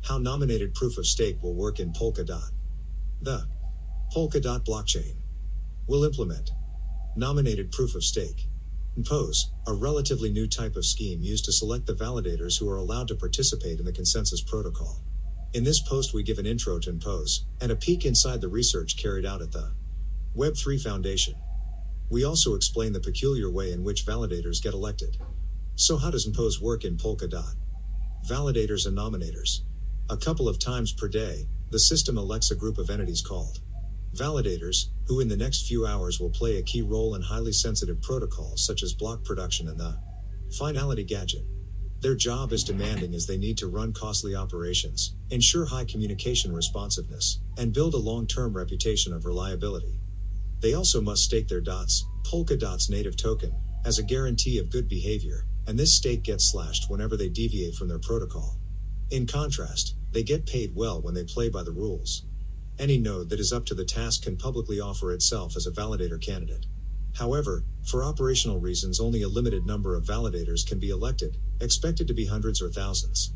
How nominated proof of stake will work in Polkadot. The Polkadot blockchain will implement nominated proof of stake. POS, a relatively new type of scheme used to select the validators who are allowed to participate in the consensus protocol. In this post we give an intro to POS and a peek inside the research carried out at the Web3 Foundation. We also explain the peculiar way in which validators get elected. So how does POS work in Polkadot? Validators and nominators. A couple of times per day, the system elects a group of entities called validators, who in the next few hours will play a key role in highly sensitive protocols such as block production and the finality gadget. Their job is demanding as they need to run costly operations, ensure high communication responsiveness, and build a long-term reputation of reliability. They also must stake their dots, Polkadot's native token, as a guarantee of good behavior, and this stake gets slashed whenever they deviate from their protocol. In contrast, they get paid well when they play by the rules. Any node that is up to the task can publicly offer itself as a validator candidate. However, for operational reasons only a limited number of validators can be elected, expected to be hundreds or thousands.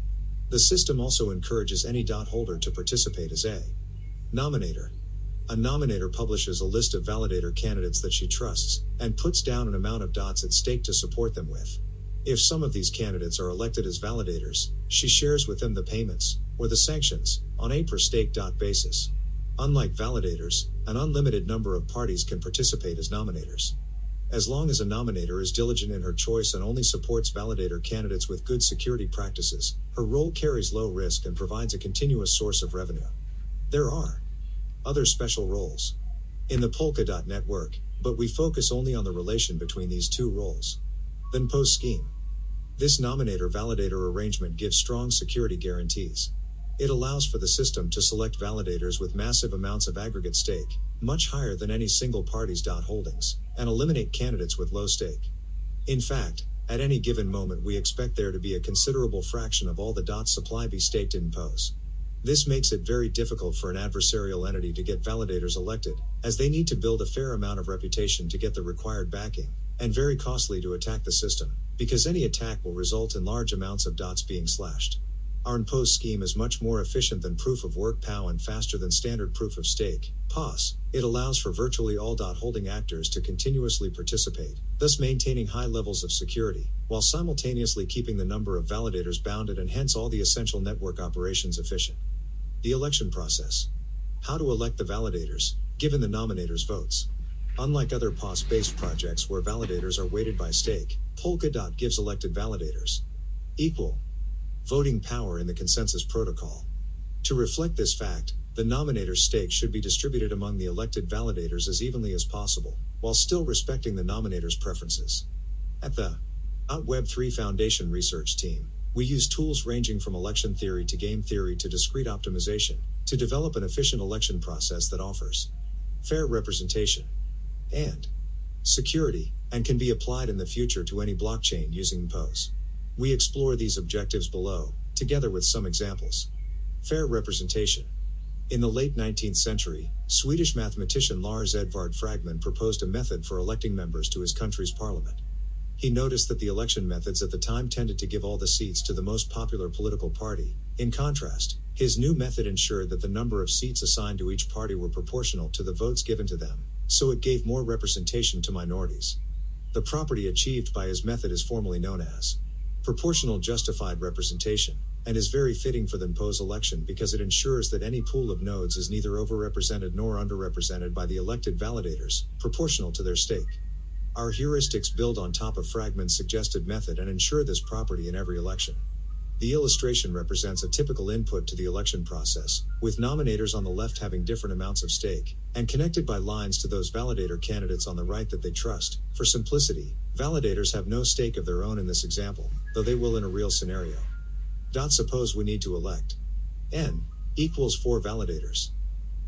The system also encourages any dot holder to participate as a nominator. A nominator publishes a list of validator candidates that she trusts, and puts down an amount of dots at stake to support them with. If some of these candidates are elected as validators, she shares with them the payments, or the sanctions, on a per stake dot basis. Unlike validators, an unlimited number of parties can participate as nominators. As long as a nominator is diligent in her choice and only supports validator candidates with good security practices, her role carries low risk and provides a continuous source of revenue. There are other special roles in the Polkadot network, but we focus only on the relation between these two roles. Then POS scheme. This nominator-validator arrangement gives strong security guarantees. It allows for the system to select validators with massive amounts of aggregate stake, much higher than any single party's dot holdings, and eliminate candidates with low stake. In fact, at any given moment we expect there to be a considerable fraction of all the dot supply be staked in POS. This makes it very difficult for an adversarial entity to get validators elected, as they need to build a fair amount of reputation to get the required backing, and very costly to attack the system, because any attack will result in large amounts of dots being slashed. Our POS scheme is much more efficient than proof of work POW and faster than standard proof of stake, POS. It allows for virtually all dot holding actors to continuously participate, thus maintaining high levels of security, while simultaneously keeping the number of validators bounded and hence all the essential network operations efficient. The election process. How to elect the validators, given the nominators' votes. Unlike other POS-based projects where validators are weighted by stake, Polkadot gives elected validators equal voting power in the consensus protocol. To reflect this fact, the nominator's stake should be distributed among the elected validators as evenly as possible, while still respecting the nominator's preferences. At the Web3 Foundation research team, we use tools ranging from election theory to game theory to discrete optimization, to develop an efficient election process that offers fair representation and security, and can be applied in the future to any blockchain using POS. We explore these objectives below, together with some examples. Fair representation. In the late 19th century, Swedish mathematician Lars Edvard Fragman proposed a method for electing members to his country's parliament. He noticed that the election methods at the time tended to give all the seats to the most popular political party. In contrast, his new method ensured that the number of seats assigned to each party were proportional to the votes given to them, so it gave more representation to minorities. The property achieved by his method is formally known as proportional justified representation, and is very fitting for the POS election because it ensures that any pool of nodes is neither overrepresented nor underrepresented by the elected validators, proportional to their stake. Our heuristics build on top of Fragman's suggested method and ensure this property in every election. The illustration represents a typical input to the election process, with nominators on the left having different amounts of stake, and connected by lines to those validator candidates on the right that they trust. For simplicity, validators have no stake of their own in this example, though they will in a real scenario. Suppose we need to elect N equals 4 validators.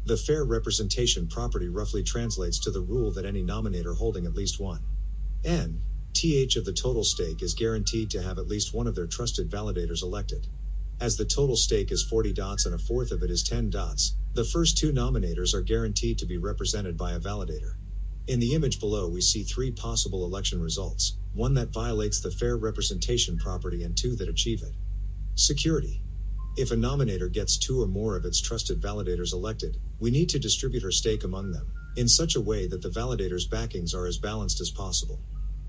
The fair representation property roughly translates to the rule that any nominator holding at least one N(th) of the total stake is guaranteed to have at least one of their trusted validators elected. As the total stake is 40 dots and a fourth of it is 10 dots, the first 2 nominators are guaranteed to be represented by a validator. In the image below we see 3 possible election results, 1 that violates the fair representation property and 2 that achieve it. Security. If a nominator gets 2 or more of its trusted validators elected, we need to distribute her stake among them, in such a way that the validators' backings are as balanced as possible.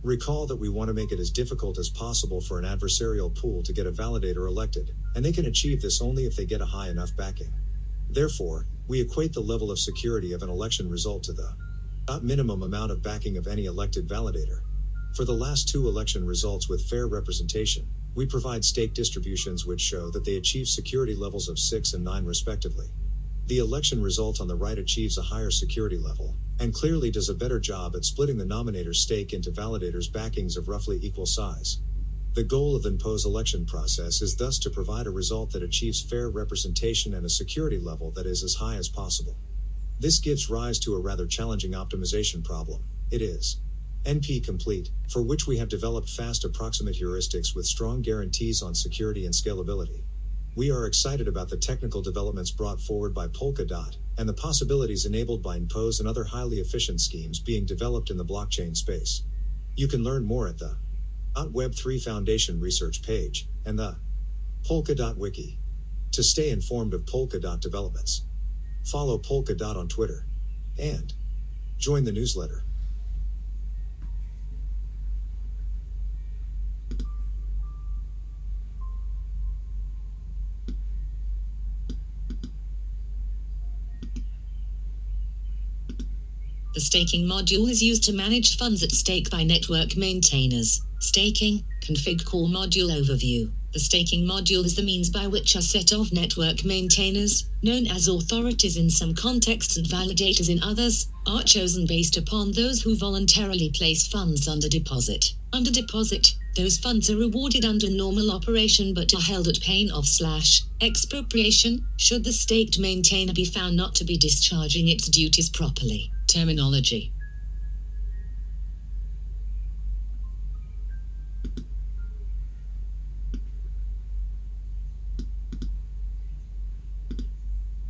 Recall that we want to make it as difficult as possible for an adversarial pool to get a validator elected, and they can achieve this only if they get a high enough backing. Therefore, we equate the level of security of an election result to the minimum amount of backing of any elected validator. For the last 2 election results with fair representation, we provide stake distributions which show that they achieve security levels of 6 and 9 respectively. The election result on the right achieves a higher security level, and clearly does a better job at splitting the nominator's stake into validators' backings of roughly equal size. The goal of the IMPOS election process is thus to provide a result that achieves fair representation and a security level that is as high as possible. This gives rise to a rather challenging optimization problem. It is NP complete, for which we have developed fast approximate heuristics with strong guarantees on security and scalability. We are excited about the technical developments brought forward by Polkadot, and the possibilities enabled by IMPOS and other highly efficient schemes being developed in the blockchain space. You can learn more at the Web3 Foundation research page, and the Polkadot Wiki. To stay informed of Polkadot developments, follow Polkadot on Twitter, and join the newsletter. The staking module is used to manage funds at stake by network maintainers. Staking, config core module overview. The staking module is the means by which a set of network maintainers, known as authorities in some contexts and validators in others, are chosen based upon those who voluntarily place funds under deposit. Under deposit, those funds are rewarded under normal operation but are held at pain of /expropriation, should the staked maintainer be found not to be discharging its duties properly. Terminology.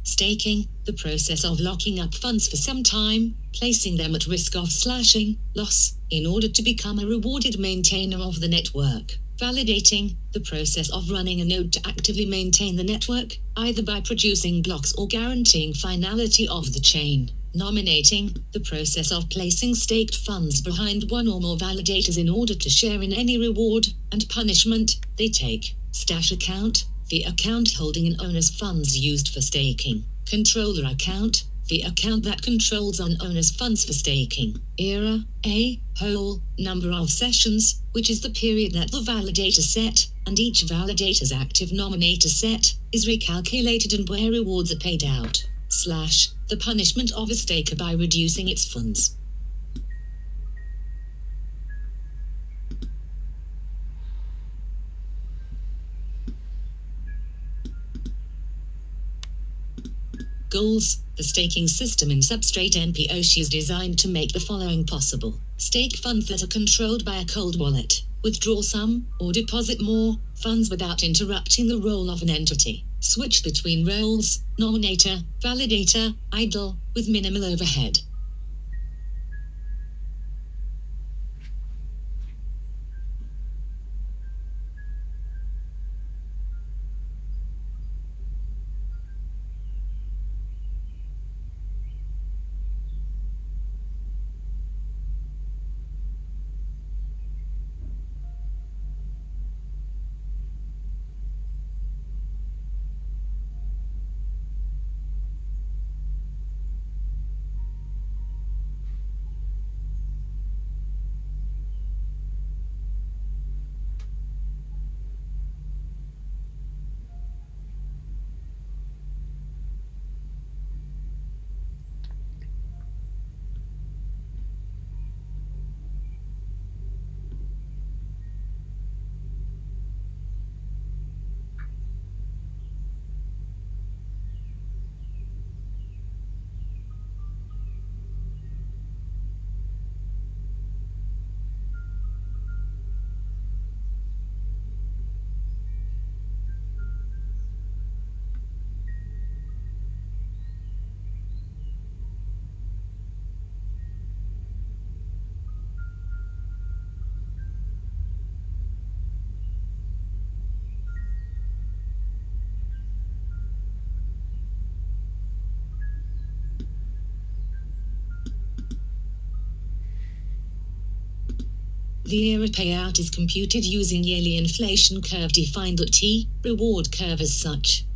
Staking, the process of locking up funds for some time, placing them at risk of loss, in order to become a rewarded maintainer of the network. Validating, the process of running a node to actively maintain the network, either by producing blocks or guaranteeing finality of the chain. Nominating, the process of placing staked funds behind one or more validators in order to share in any reward and punishment they take. Stash account, the account holding an owner's funds used for staking. Controller account, the account that controls an owner's funds for staking. Era, a whole number of sessions, which is the period that the validator set, and each validator's active nominator set, is recalculated and where rewards are paid out. The punishment of a staker by reducing its funds. Goals. The staking system in Substrate NPOSH is designed to make the following possible. Stake funds that are controlled by a cold wallet. Withdraw some, or deposit more, funds without interrupting the role of an entity. Switch between roles, nominator, validator, idle, with minimal overhead. The ERA payout is computed using yearly inflation curve defined at T, reward curve as such.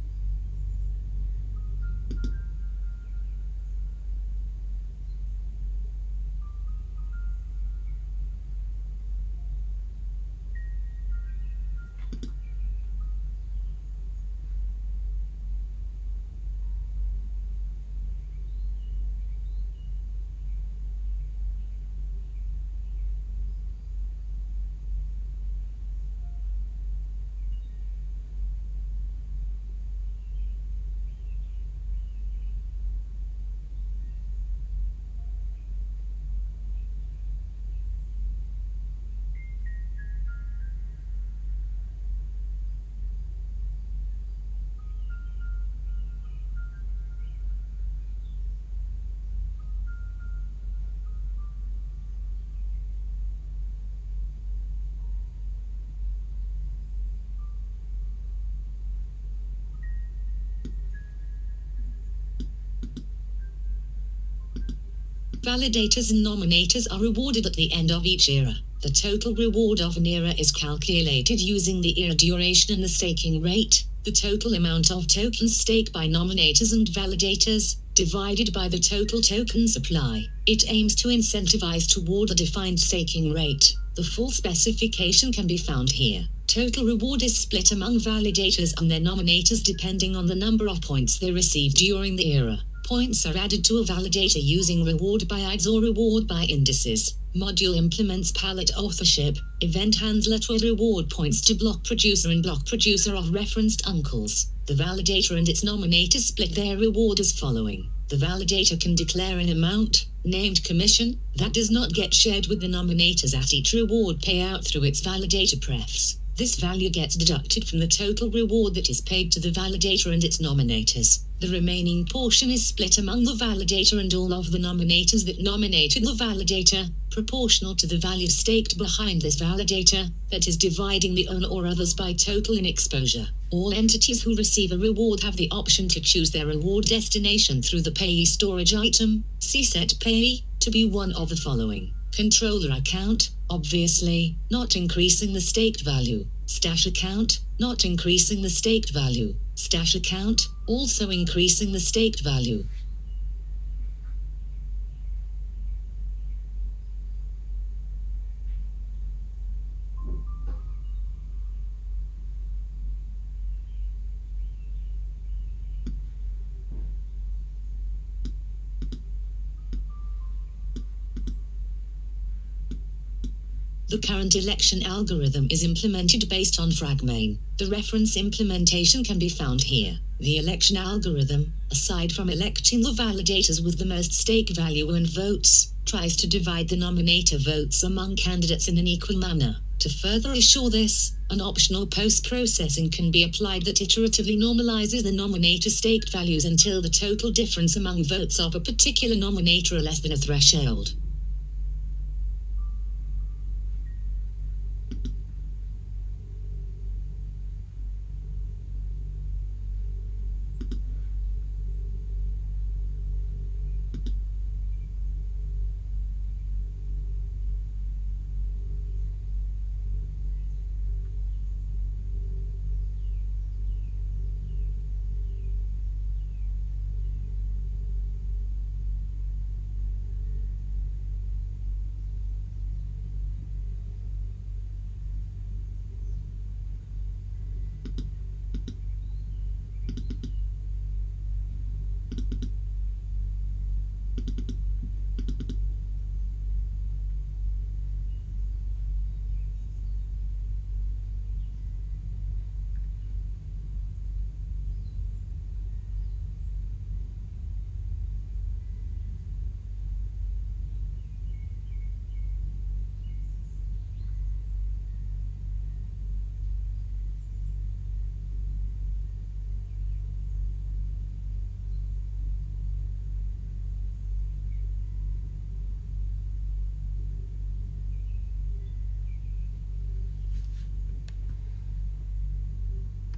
Validators and nominators are rewarded at the end of each era. The total reward of an era is calculated using the era duration and the staking rate, the total amount of tokens staked by nominators and validators, divided by the total token supply. It aims to incentivize toward a defined staking rate. The full specification can be found here. Total reward is split among validators and their nominators depending on the number of points they received during the era. Points are added to a validator using reward by IDs or reward by indices. Module implements palette authorship. Event handler will reward points to block producer and block producer of referenced uncles. The validator and its nominator split their reward as following. The validator can declare an amount, named commission, that does not get shared with the nominators at each reward payout through its validator prefs. This value gets deducted from the total reward that is paid to the validator and its nominators. The remaining portion is split among the validator and all of the nominators that nominated the validator, proportional to the value staked behind this validator, that is dividing the owner or others by total in exposure. All entities who receive a reward have the option to choose their reward destination through the payee storage item, set payee, to be one of the following. Controller account, obviously, not increasing the staked value. Stash account, not increasing the staked value. Stash account, also increasing the staked value. The current election algorithm is implemented based on Fragmain. The reference implementation can be found here. The election algorithm, aside from electing the validators with the most stake value and votes, tries to divide the nominator votes among candidates in an equal manner. To further assure this, an optional post-processing can be applied that iteratively normalizes the nominator staked values until the total difference among votes of a particular nominator are less than a threshold.